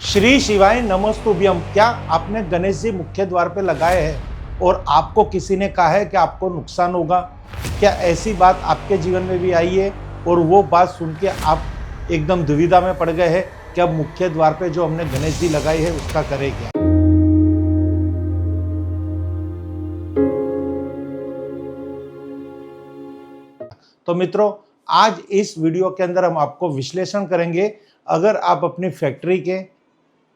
श्री शिवाय नमस्तुभ्यम। क्या आपने गणेश जी मुख्य द्वार पे लगाए हैं और आपको किसी ने कहा है कि आपको नुकसान होगा? क्या ऐसी बात आपके जीवन में भी आई है और वो बात सुन के आप एकदम दुविधा में पड़ गए हैं कि अब मुख्य द्वार पे जो हमने गणेश जी लगाई है उसका करें क्या? तो मित्रों, आज इस वीडियो के अंदर हम आपको विश्लेषण करेंगे। अगर आप अपनी फैक्ट्री के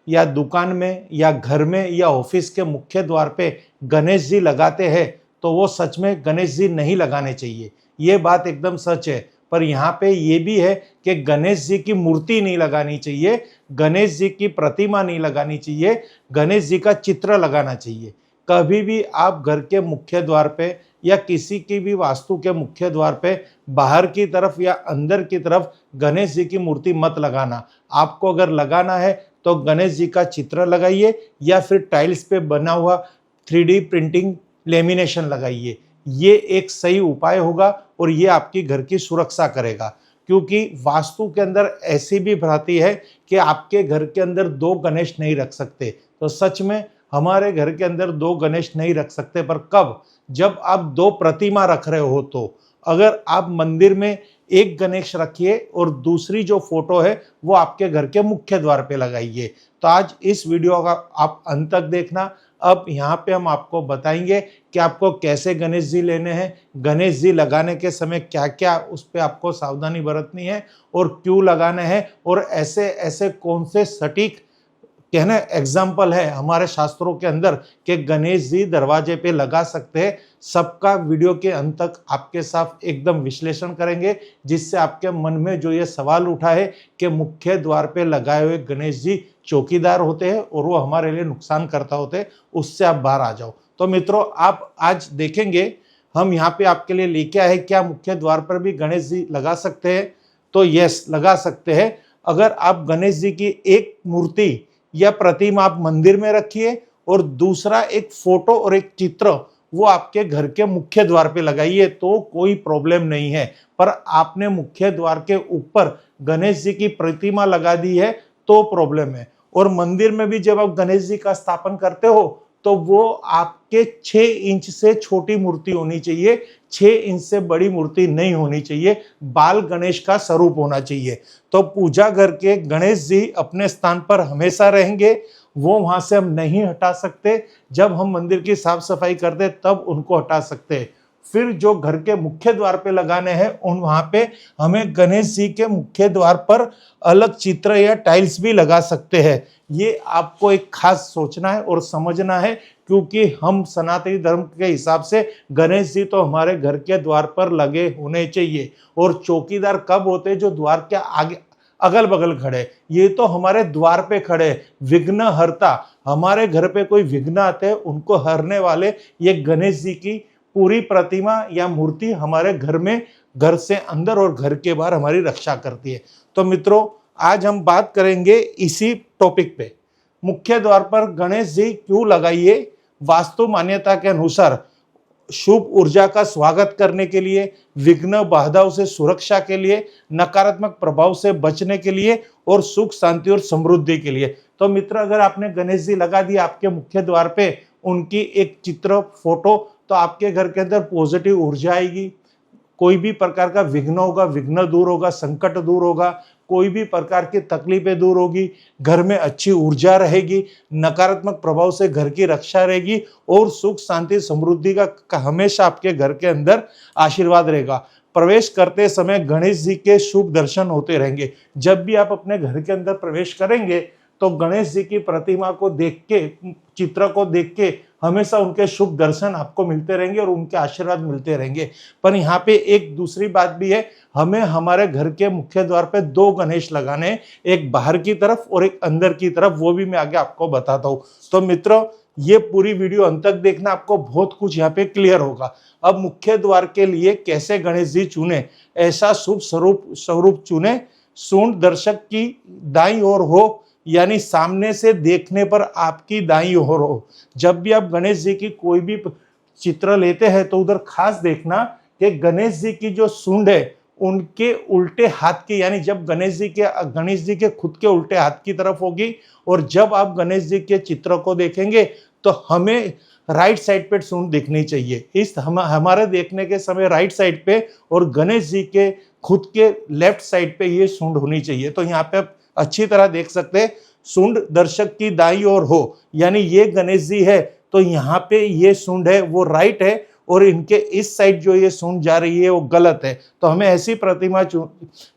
या दुकान में या घर में या ऑफिस के मुख्य द्वार पे गणेश जी लगाते हैं तो वो सच में गणेश जी नहीं लगाने चाहिए। ये बात एकदम सच है। पर यहाँ पे ये भी है कि गणेश जी की मूर्ति नहीं लगानी चाहिए, गणेश जी की प्रतिमा नहीं लगानी चाहिए, गणेश जी का चित्र लगाना चाहिए। कभी भी आप घर के मुख्य द्वार पे या किसी की भी वास्तु के मुख्य द्वार पे बाहर की तरफ या अंदर की तरफ गणेश जी की मूर्ति मत लगाना। आपको अगर लगाना है तो गणेश जी का चित्र लगाइए या फिर टाइल्स पे बना हुआ 3D प्रिंटिंग लेमिनेशन लगाइए। ये एक सही उपाय होगा और ये आपकी घर की सुरक्षा करेगा। क्योंकि वास्तु के अंदर ऐसी भी भ्रांति है कि आपके घर के अंदर दो गणेश नहीं रख सकते। तो सच में हमारे घर के अंदर दो गणेश नहीं रख सकते, पर कब? जब आप दो प्रतिमा रख रहे हो। तो अगर आप मंदिर में एक गणेश रखिए और दूसरी जो फोटो है वो आपके घर के मुख्य द्वार पे लगाइए। तो आज इस वीडियो का आप अंत तक देखना। अब यहाँ पे हम आपको बताएंगे कि आपको कैसे गणेश जी लेने हैं, गणेश जी लगाने के समय क्या क्या उस पर आपको सावधानी बरतनी है और क्यों लगाने हैं, और ऐसे ऐसे कौन से सटीक कहना एग्जाम्पल है हमारे शास्त्रों के अंदर कि गणेश जी दरवाजे पे लगा सकते हैं। सबका वीडियो के अंत तक आपके साथ एकदम विश्लेषण करेंगे, जिससे आपके मन में जो ये सवाल उठा है कि मुख्य द्वार पे लगाए हुए गणेश जी चौकीदार होते हैं और वो हमारे लिए नुकसान करता होते हैं, उससे आप बाहर आ जाओ। तो मित्रों, आप आज देखेंगे हम यहाँ पे आपके लिए लेके आए, क्या मुख्य द्वार पर भी गणेश जी लगा सकते हैं? तो यस, लगा सकते हैं। अगर आप गणेश जी की एक मूर्ति या प्रतिमा आप मंदिर में रखिए और दूसरा एक फोटो और एक चित्र वो आपके घर के मुख्य द्वार पे लगाइए तो कोई प्रॉब्लम नहीं है। पर आपने मुख्य द्वार के ऊपर गणेश जी की प्रतिमा लगा दी है तो प्रॉब्लम है। और मंदिर में भी जब आप गणेश जी का स्थापन करते हो तो वो आपके 6 इंच से छोटी मूर्ति होनी चाहिए, 6 इंच से बड़ी मूर्ति नहीं होनी चाहिए। बाल गणेश का स्वरूप होना चाहिए। तो पूजा घर के गणेश जी अपने स्थान पर हमेशा रहेंगे, वो वहां से हम नहीं हटा सकते। जब हम मंदिर की साफ सफाई करते तब उनको हटा सकते हैं। फिर जो घर के मुख्य द्वार पे लगाने हैं उन वहां पे हमें गणेश जी के मुख्य द्वार पर अलग चित्र या टाइल्स भी लगा सकते हैं। ये आपको एक खास सोचना है और समझना है, क्योंकि हम सनातनी धर्म के हिसाब से गणेश जी तो हमारे घर के द्वार पर लगे होने चाहिए। और चौकीदार कब होते हैं? जो द्वार के आगे अगल बगल खड़े। ये तो हमारे द्वार पे खड़े, विघ्न हरता। हमारे घर पे कोई विघ्न आते हैं उनको हरने वाले ये गणेश जी की पूरी प्रतिमा या मूर्ति हमारे घर में, घर से अंदर और घर के बाहर हमारी रक्षा करती है। तो मित्रों, आज हम बात करेंगे इसी टॉपिक पे, मुख्य द्वार पर गणेश जी क्यों लगाइए। वास्तु मान्यता के अनुसार शुभ ऊर्जा का स्वागत करने के लिए, विघ्न बाधाओं से सुरक्षा के लिए, नकारात्मक प्रभाव से बचने के लिए और सुख शांति और समृद्धि के लिए। तो मित्र, अगर आपने गणेश जी लगा दिया आपके मुख्य द्वार पे, उनकी एक चित्र फोटो, तो आपके घर के अंदर पॉजिटिव ऊर्जा आएगी। कोई भी प्रकार का विघ्न होगा, विघ्न दूर होगा, संकट दूर होगा, कोई भी प्रकार की तकलीफें दूर होगी, घर में अच्छी ऊर्जा रहेगी, नकारात्मक प्रभाव से घर की रक्षा रहेगी और सुख शांति समृद्धि का हमेशा आपके घर के अंदर आशीर्वाद रहेगा। प्रवेश करते समय गणेश जी के शुभ दर्शन होते रहेंगे। जब भी आप अपने घर के अंदर प्रवेश करेंगे तो गणेश जी की प्रतिमा को देख के, चित्र को देख के हमेशा उनके शुभ दर्शन आपको मिलते रहेंगे और उनके आशीर्वाद मिलते रहेंगे। पर यहाँ पे एक दूसरी बात भी है, हमें हमारे घर के मुख्य द्वार पे दो गणेश लगाने, एक बाहर की तरफ और एक अंदर की तरफ, वो भी मैं आगे आपको बताता हूँ। तो मित्रों, ये पूरी वीडियो अंत तक देखना, आपको बहुत कुछ यहाँ पे क्लियर होगा। अब मुख्य द्वार के लिए कैसे गणेश जी चुने, ऐसा शुभ स्वरूप चुने सूंड दर्शक की दाईं ओर हो, यानी सामने से देखने पर आपकी दाईं ओर हो। जब भी आप गणेश जी की कोई भी चित्र लेते हैं तो उधर खास देखना कि गणेश जी की जो सूंड है उनके उल्टे हाथ की, यानी जब गणेश जी के खुद के उल्टे हाथ की तरफ होगी, और जब आप गणेश जी के चित्र को देखेंगे तो हमें राइट साइड पे सूंड दिखनी चाहिए। हमारे देखने के समय राइट साइड पे और गणेश जी के खुद के लेफ्ट साइड पे ये सूंड होनी चाहिए। तो यहाँ पे आप अच्छी तरह देख सकते हैं, सूंड दर्शक की दाईं ओर हो, यानी ये गणेश जी है तो यहाँ पे ये सूंड है वो राइट है, और इनके इस साइड जो ये सूंड जा रही है वो गलत है। तो हमें ऐसी प्रतिमा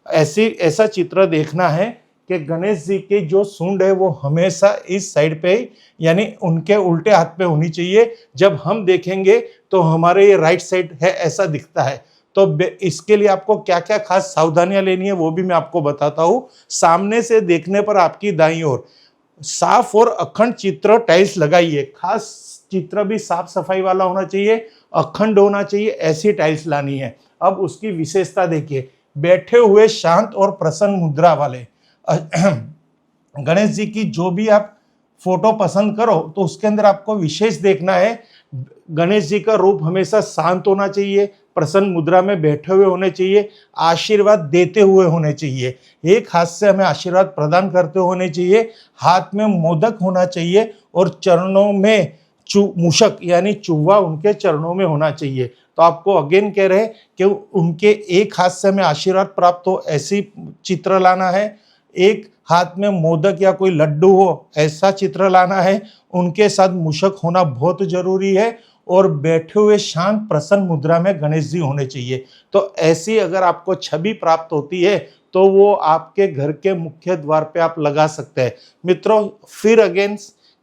ऐसा चित्र देखना है कि गणेश जी की जो सूंड है वो हमेशा इस साइड पे, यानी उनके उल्टे हाथ पे होनी चाहिए। जब हम देखेंगे तो हमारे ये राइट साइड है ऐसा दिखता है। तो इसके लिए आपको क्या क्या खास सावधानियां लेनी है वो भी मैं आपको बताता हूँ। सामने से देखने पर आपकी दाईं ओर साफ और अखंड चित्र टाइल्स लगाइए। खास चित्र भी साफ सफाई वाला होना चाहिए, अखंड होना चाहिए, ऐसी टाइल्स लानी है। अब उसकी विशेषता देखिए, बैठे हुए शांत और प्रसन्न मुद्रा वाले गणेश जी की जो भी आप फोटो पसंद करो तो उसके अंदर आपको विशेष देखना है, गणेश जी का रूप हमेशा शांत होना चाहिए, प्रसन्न मुद्रा में बैठे हुए होने चाहिए, आशीर्वाद देते हुए होने चाहिए, एक हाथ से हमें आशीर्वाद प्रदान करते होने चाहिए, हाथ में मोदक होना चाहिए, और चरणों में मूषक यानी चूहा उनके चरणों में होना चाहिए। तो आपको अगेन कह रहे हैं कि उनके एक हाथ से हमें आशीर्वाद प्राप्त हो ऐसी चित्र लाना है, एक हाथ में मोदक या कोई लड्डू हो ऐसा चित्र लाना है, उनके साथ मूषक होना बहुत जरूरी है, और बैठे हुए शांत प्रसन्न मुद्रा में गणेश जी होने चाहिए। तो ऐसी अगर आपको छवि प्राप्त होती है तो वो आपके घर के मुख्य द्वार पे आप लगा सकते हैं। मित्रों, फिर अगेन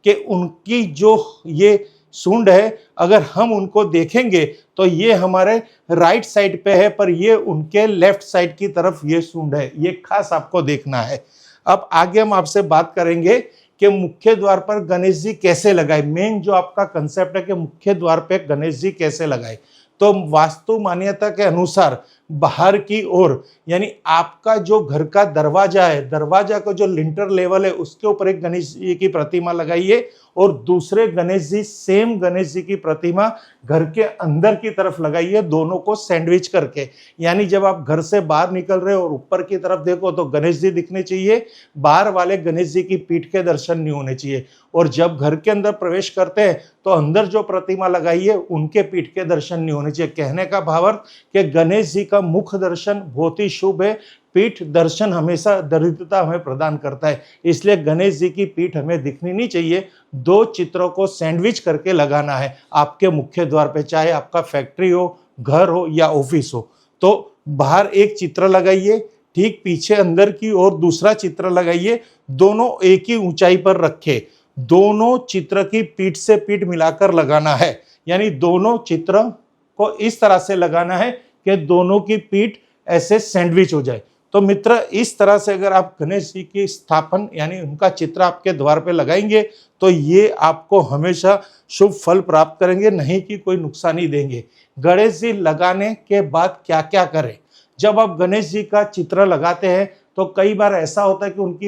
कि उनकी जो ये सूंड है अगर हम उनको देखेंगे तो ये हमारे राइट साइड पे है, पर ये उनके लेफ्ट साइड की तरफ ये सूंड है, ये खास आपको देखना है। अब आगे हम आपसे बात करेंगे कि मुख्य द्वार पर गणेश जी कैसे लगाए। मेन जो आपका कंसेप्ट है कि मुख्य द्वार पे गणेश जी कैसे लगाए, तो वास्तु मान्यता के अनुसार बाहर की ओर, यानी आपका जो घर का दरवाजा है, दरवाजा का जो लिंटर लेवल है उसके ऊपर एक गणेश जी की प्रतिमा लगाइए, और दूसरे गणेश जी सेम गणेश जी की प्रतिमा घर के अंदर की तरफ लगाइए, दोनों को सैंडविच करके। यानी जब आप घर से बाहर निकल रहे हो और ऊपर की तरफ देखो तो गणेश जी दिखने चाहिए, बाहर वाले गणेश जी की पीठ के दर्शन नहीं होने चाहिए, और जब घर के अंदर प्रवेश करते हैं तो अंदर जो प्रतिमा लगाई है उनके पीठ के दर्शन नहीं होने चाहिए। कहने का भावार्थ कि गणेश जी का मुख दर्शन बहुत ही शुभ है, पीठ दर्शन हमेशा दरिद्रता हमें प्रदान करता है, इसलिए गणेश जी की पीठ हमें दिखनी नहीं चाहिए। दो चित्रों को सैंडविच करके लगाना है आपके मुख्य द्वार पे, चाहे आपका फैक्ट्री हो, घर हो या ऑफिस हो। तो बाहर एक चित्र लगाइए, ठीक पीछे अंदर की ओर दूसरा चित्र लगाइए, दोनों एक ही ऊंचाई पर रखे, दोनों चित्र की पीठ से पीठ मिलाकर लगाना है, यानी दोनों चित्र को इस तरह से लगाना है कि दोनों की पीठ ऐसे सैंडविच हो जाए। तो मित्र, इस तरह से अगर आप गणेश जी की स्थापन यानी उनका चित्र आपके द्वार पे लगाएंगे तो ये आपको हमेशा शुभ फल प्राप्त करेंगे, नहीं कि कोई नुकसानी देंगे। गणेश जी लगाने के बाद क्या क्या करें? जब आप गणेश जी का चित्र लगाते हैं तो कई बार ऐसा होता है कि उनकी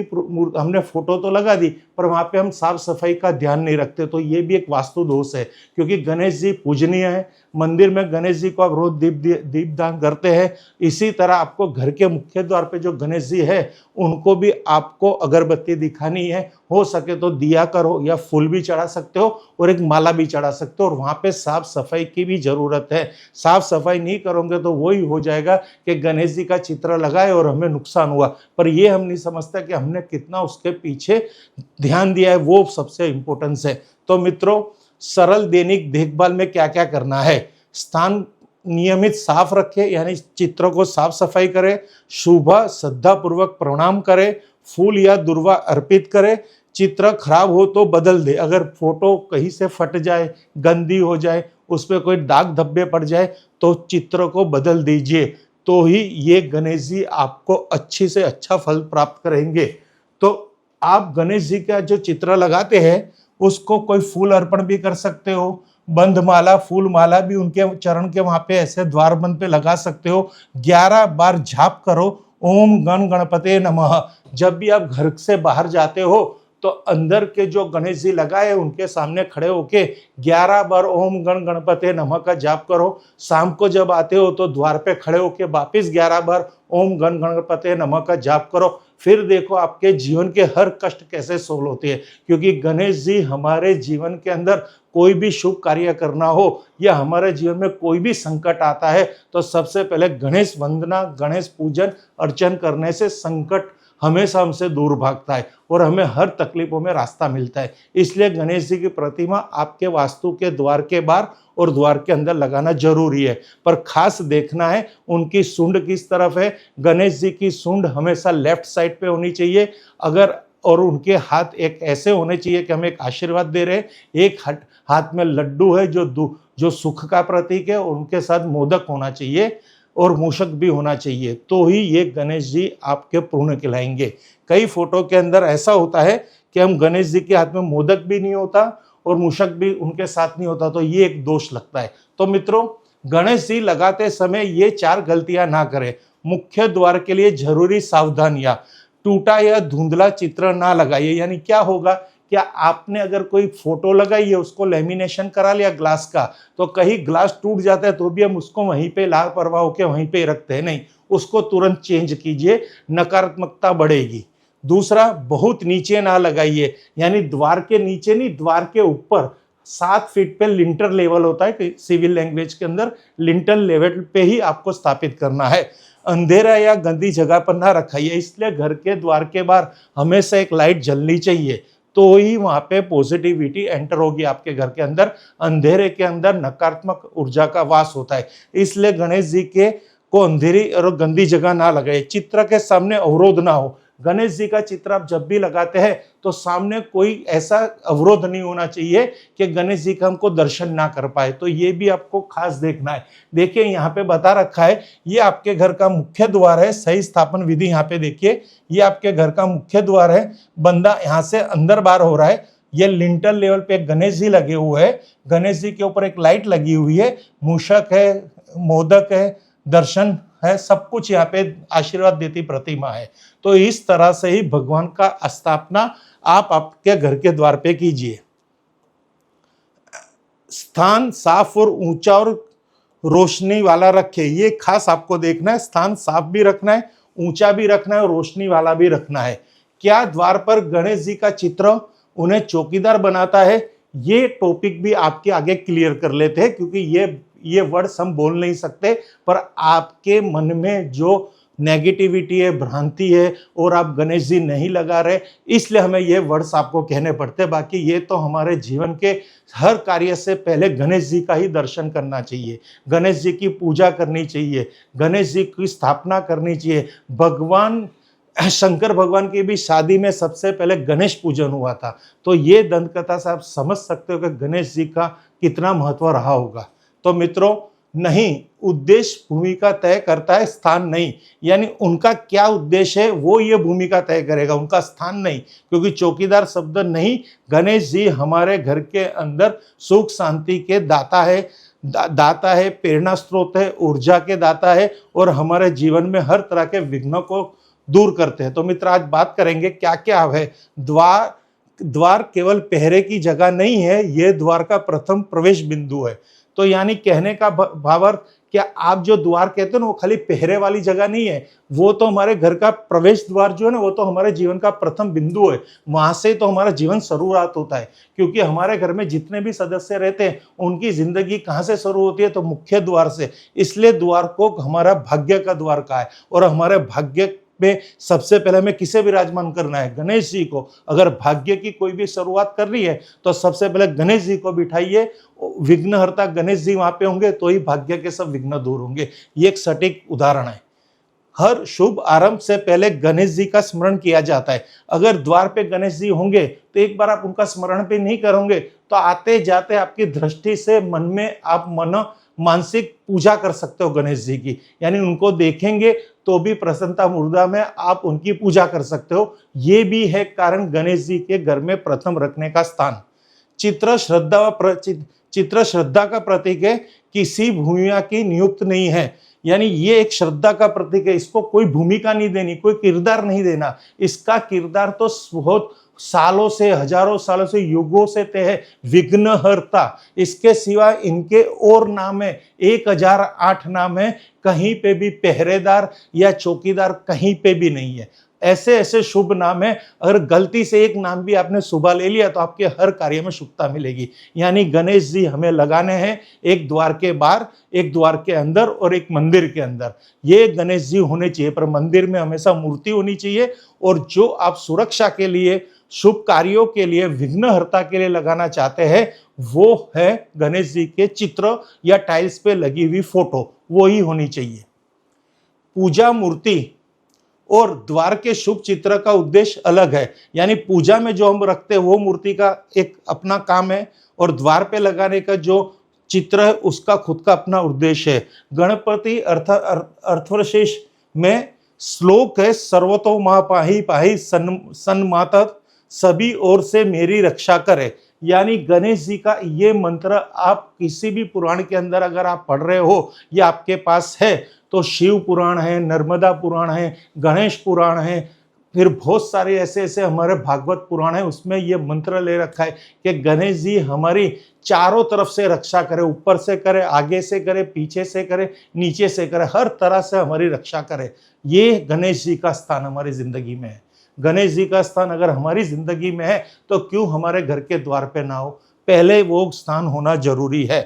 हमने फोटो तो लगा दी पर वहां पे हम साफ सफाई का ध्यान नहीं रखते, तो ये भी एक वास्तु दोष है, क्योंकि गणेश जी पूजनीय है। मंदिर में गणेश जी को आप रोज दीपदान करते हैं, इसी तरह आपको घर के मुख्य द्वार पे जो गणेश जी है उनको भी आपको अगरबत्ती दिखानी है, हो सके तो दिया करो या फूल भी चढ़ा सकते हो और एक माला भी चढ़ा सकते हो, और वहां पे साफ सफाई की भी जरूरत है। साफ सफाई नहीं करोगे तो वही हो जाएगा कि गणेश जी का चित्र लगाए और हमें नुकसान हुआ, पर ये हम नहीं समझते कि हमने कितना उसके पीछे ध्यान दिया है, वो सबसे इंपॉर्टेंस है। तो मित्रों, सरल दैनिक देखभाल में क्या क्या करना है? स्थान नियमित साफ रखें, यानी चित्र को साफ सफाई करें, शुभ श्रद्धा पूर्वक प्रणाम करें, फूल या दुर्वा अर्पित करें, चित्र खराब हो तो बदल दे, अगर फोटो कहीं से फट जाए, गंदी हो जाए, उस पर कोई दाग धब्बे पड़ जाए तो चित्र को बदल दीजिए, तो ही ये गणेश जी आपको अच्छी से अच्छा फल प्राप्त करेंगे। तो आप गणेश जी का जो चित्र लगाते हैं उसको कोई फूल अर्पण भी कर सकते हो, बंध माला, फूल माला भी उनके चरण के वहां पे ऐसे द्वार बंद पे लगा सकते हो। 11 बार जाप करो, ओम गण गणपते नमः। जब भी आप घर से बाहर जाते हो तो अंदर के जो गणेश जी लगाए उनके सामने खड़े होके 11 बार ओम गण गणपते नमः का जाप करो। शाम को जब आते हो तो द्वार पे खड़े होके वापिस 11 बार ओम गण गणपते नमः का जाप करो। फिर देखो आपके जीवन के हर कष्ट कैसे सोल्व होते हैं, क्योंकि गणेश जी हमारे जीवन के अंदर कोई भी शुभ कार्य करना हो या हमारे जीवन में कोई भी संकट आता है तो सबसे पहले गणेश वंदना, गणेश पूजन अर्चन करने से संकट हमेशा हमसे दूर भागता है और हमें हर तकलीफों में रास्ता मिलता है। इसलिए गणेश जी की प्रतिमा आपके वास्तु के द्वार के बाहर और द्वार के अंदर लगाना जरूरी है। पर खास देखना है उनकी सूंड किस तरफ है। गणेश जी की सूंड हमेशा लेफ्ट साइड पे होनी चाहिए, अगर और उनके हाथ एक ऐसे होने चाहिए कि हमें एक आशीर्वाद दे रहे हैं। एक हाथ में लड्डू है जो सुख का प्रतीक है, और उनके साथ मोदक होना चाहिए और मूषक भी होना चाहिए, तो ही ये गणेश जी आपके पूर्ण कहलाएंगे। कई फोटो के अंदर ऐसा होता है कि हम गणेश जी के हाथ में मोदक भी नहीं होता और मूषक भी उनके साथ नहीं होता, तो ये एक दोष लगता है। तो मित्रों, गणेश जी लगाते समय ये 4 गलतियां ना करें। मुख्य द्वार के लिए जरूरी सावधानियां, टूटा या धुंधला चित्र ना लगाइए। यानी क्या होगा, क्या आपने अगर कोई फोटो लगाई है, उसको लेमिनेशन करा लिया ग्लास का, तो कहीं ग्लास टूट जाता है तो भी हम उसको वहीं पे लापरवाह होकर वहीं पे रखते हैं, नहीं, उसको तुरंत चेंज कीजिए, नकारात्मकता बढ़ेगी। दूसरा, बहुत नीचे ना लगाइए, यानी द्वार के नीचे नहीं, द्वार के ऊपर 7 फीट पे लिंटर लेवल होता है सिविल लैंग्वेज के अंदर, लिंटर लेवल पे ही आपको स्थापित करना है। अंधेरा या गंदी जगह पर ना रखाइए, इसलिए घर के द्वार के बाहर हमेशा एक लाइट जलनी चाहिए, तो ही वहां पे पॉजिटिविटी एंटर होगी आपके घर के अंदर। अंधेरे के अंदर नकारात्मक ऊर्जा का वास होता है, इसलिए गणेश जी के को अंधेरी और गंदी जगह ना लगाए। चित्र के सामने अवरोध ना हो। गणेश जी का चित्र आप जब भी लगाते हैं तो सामने कोई ऐसा अवरोध नहीं होना चाहिए कि गणेश जी का हमको दर्शन ना कर पाए, तो ये भी आपको खास देखना है। देखिए यहाँ पे बता रखा है, ये आपके घर का मुख्य द्वार है। सही स्थापन विधि यहाँ पे देखिए, ये आपके घर का मुख्य द्वार है। बंदा यहाँ से अंदर बाहर हो रहा है। ये लिंटर लेवल पे गणेश जी लगे हुए हैं। गणेश जी के ऊपर एक लाइट लगी हुई है, मूषक है, मोदक है, दर्शन है, सब कुछ यहाँ पे आशीर्वाद देती प्रतिमा है। तो इस तरह से ही भगवान का स्थापना आप आपके घर के द्वार पे कीजिए। स्थान साफ और ऊंचा और रोशनी वाला रखे, ये खास आपको देखना है। स्थान साफ भी रखना है, ऊंचा भी रखना है और रोशनी वाला भी रखना है। क्या द्वार पर गणेश जी का चित्र उन्हें चौकीदार बनाता है, ये टॉपिक भी आपके आगे क्लियर कर लेते हैं, क्योंकि ये वर्ड्स हम बोल नहीं सकते, पर आपके मन में जो नेगेटिविटी है, भ्रांति है, और आप गणेश जी नहीं लगा रहे, इसलिए हमें ये वर्ड्स आपको कहने पड़ते। बाकी ये तो हमारे जीवन के हर कार्य से पहले गणेश जी का ही दर्शन करना चाहिए, गणेश जी की पूजा करनी चाहिए, गणेश जी की स्थापना करनी चाहिए। भगवान शंकर भगवान की भी शादी में सबसे पहले गणेश पूजन हुआ था, तो ये दंत कथा से आप समझ सकते हो कि गणेश जी का कितना महत्व रहा होगा। तो मित्रों, नहीं, उद्देश्य भूमिका तय करता है, स्थान नहीं। यानी उनका क्या उद्देश्य है वो ये भूमिका तय करेगा, उनका स्थान नहीं। क्योंकि चौकीदार शब्द नहीं, गणेश जी हमारे घर के अंदर सुख शांति के दाता है, दाता है, प्रेरणा स्रोत है, ऊर्जा के दाता है, और हमारे जीवन में हर तरह के विघ्नों को दूर करते हैं। तो मित्र, आज बात करेंगे क्या क्या है। द्वार केवल पहरे की जगह नहीं है, यह द्वार का प्रथम प्रवेश बिंदु है। तो यानी कहने का भावार्थ, क्या आप जो द्वार कहते हो ना, वो खाली पहरे वाली जगह नहीं है, वो तो हमारे घर का प्रवेश द्वार जो है ना, वो तो हमारे जीवन का प्रथम बिंदु है। वहां से तो हमारा जीवन शुरुआत होता है, क्योंकि हमारे घर में जितने भी सदस्य रहते हैं उनकी जिंदगी कहाँ से शुरू होती है, तो मुख्य द्वार से। इसलिए द्वार को हमारा भाग्य का द्वार कहा है, और हमारे भाग्य में सबसे पहले हमें किसे विराजमान करना है, गणेश जी को। अगर भाग्य की कोई भी शुरुआत कर रही है तो सबसे पहले गणेश जी को बिठाइए, विघ्नहर्ता गणेश जी वहां पे होंगे तो ही भाग्य के सब विघ्न दूर होंगे। ये एक सटीक उदाहरण है। हर शुभ आरंभ से पहले गणेश जी का स्मरण किया जाता है। अगर द्वार पे गणेश जी होंगे तो एक बार आप उनका स्मरण भी नहीं करोगे तो आते जाते आपकी दृष्टि से मन में आप मानसिक पूजा कर सकते हो गणेश जी की, यानी उनको देखेंगे तो भी प्रसन्नता मुर्दा में आप उनकी पूजा कर सकते हो। ये भी है कारण गणेश जी के घर में प्रथम रखने का स्थान। चित्र श्रद्धा का प्रतीक है, किसी भूमिका की नियुक्त नहीं है। यानी ये एक श्रद्धा का प्रतीक है, इसको कोई भूमिका नहीं देनी, कोई किरदार नहीं देना। इसका किरदार तो बहुत सालों से, हजारों सालों से, युगों से ते है विघ्नहर्ता। इसके सिवा इनके और नाम है, 1008 नाम है। कहीं पे भी पहरेदार या चौकीदार कहीं पे भी नहीं है। ऐसे ऐसे शुभ नाम है, अगर गलती से एक नाम भी आपने सुबह ले लिया तो आपके हर कार्य में शुभता मिलेगी। यानी गणेश जी हमें लगाने हैं, एक द्वार के बाहर, एक द्वार के अंदर और एक मंदिर के अंदर। ये गणेश जी होने चाहिए, पर मंदिर में हमेशा मूर्ति होनी चाहिए। और जो आप सुरक्षा के लिए, शुभ कार्यों के लिए, विघ्नहर्ता के लिए लगाना चाहते हैं, वो है गणेश जी के चित्र या टाइल्स पे लगी हुई फोटो, वो ही होनी चाहिए। पूजा मूर्ति और द्वार के शुभ चित्र का उद्देश्य अलग है। यानी पूजा में जो हम रखते हैं वो मूर्ति का एक अपना काम है, और द्वार पे लगाने का जो चित्र है उसका खुद का अपना उद्देश्य है। गणपति अर्थवशेष में श्लोक है, सर्वतो मां पाही पाही सन्मातः, सभी ओर से मेरी रक्षा करे। यानी गणेश जी का ये मंत्र आप किसी भी पुराण के अंदर अगर आप पढ़ रहे हो या आपके पास है, तो शिव पुराण है, नर्मदा पुराण है, गणेश पुराण है, फिर बहुत सारे ऐसे ऐसे हमारे भागवत पुराण है, उसमें ये मंत्र ले रखा है कि गणेश जी हमारी चारों तरफ से रक्षा करे, ऊपर से करे, आगे से करे, पीछे से करे, नीचे से करे, हर तरह से हमारी रक्षा करे। ये गणेश जी का स्थान हमारी जिंदगी में है। गणेश जी का स्थान अगर हमारी जिंदगी में है तो क्यों हमारे घर के द्वार पे ना हो, पहले वो स्थान होना जरूरी है।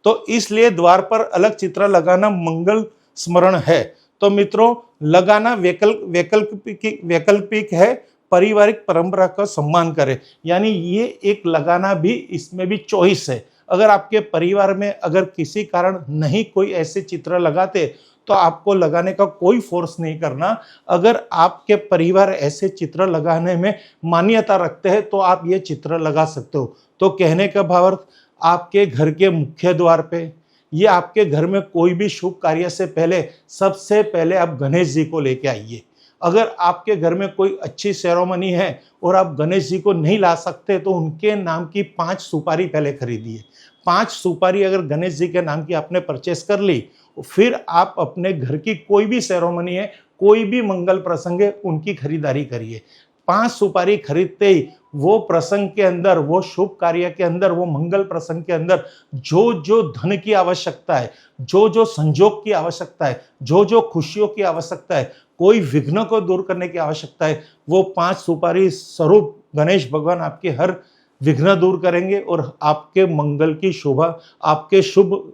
तो इसलिए द्वार पर अलग चित्र लगाना मंगल स्मरण है। तो मित्रों, लगाना वैकल्पिक है, पारिवारिक परंपरा का सम्मान करे। यानी ये एक लगाना भी, इसमें भी चॉइस है। अगर आपके परिवार में अगर किसी कारण नहीं कोई ऐसे चित्र लगाते तो आपको लगाने का कोई फोर्स नहीं करना। अगर आपके परिवार ऐसे चित्र लगाने में मान्यता रखते हैं तो आप ये चित्र लगा सकते हो। तो कहने का भावार्थ, आपके घर के मुख्य द्वार पे, ये आपके घर में कोई भी शुभ कार्य से पहले, सबसे पहले आप गणेश जी को लेके आइए। अगर आपके घर में कोई अच्छी सेरेमनी है और आप गणेश जी को नहीं ला सकते तो उनके नाम की 5 सुपारी पहले खरीदिए। 5 सुपारी अगर गणेश जी के नाम की आपने परचेस कर ली, फिर आप अपने घर की कोई भी सेरेमनी है, कोई भी मंगल प्रसंग है, उनकी खरीदारी करिए। 5 सुपारी खरीदते ही वो प्रसंग के अंदर, वो शुभ कार्य के अंदर, वो मंगल प्रसंग के अंदर जो जो धन की आवश्यकता है, जो जो संजोग की आवश्यकता है, जो जो खुशियों की आवश्यकता है, कोई विघ्न को दूर करने की आवश्यकता है, वो 5 सुपारी स्वरूप गणेश भगवान आपके हर विघ्न दूर करेंगे और आपके मंगल की शोभा, आपके शुभ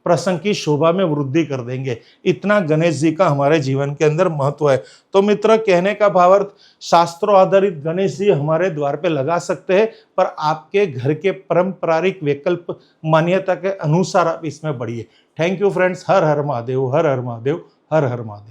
प्रसंग की शोभा में वृद्धि कर देंगे। इतना गणेश जी का हमारे जीवन के अंदर महत्व है। तो मित्र, कहने का भावार्थ, शास्त्रों आधारित गणेश जी हमारे द्वार पे लगा सकते हैं, पर आपके घर के पारंपरिक विकल्प मान्यता के अनुसार आप इसमें बढ़िए। Thank you friends. Her her Mahadev, her her Mahadev, her her Mahadev.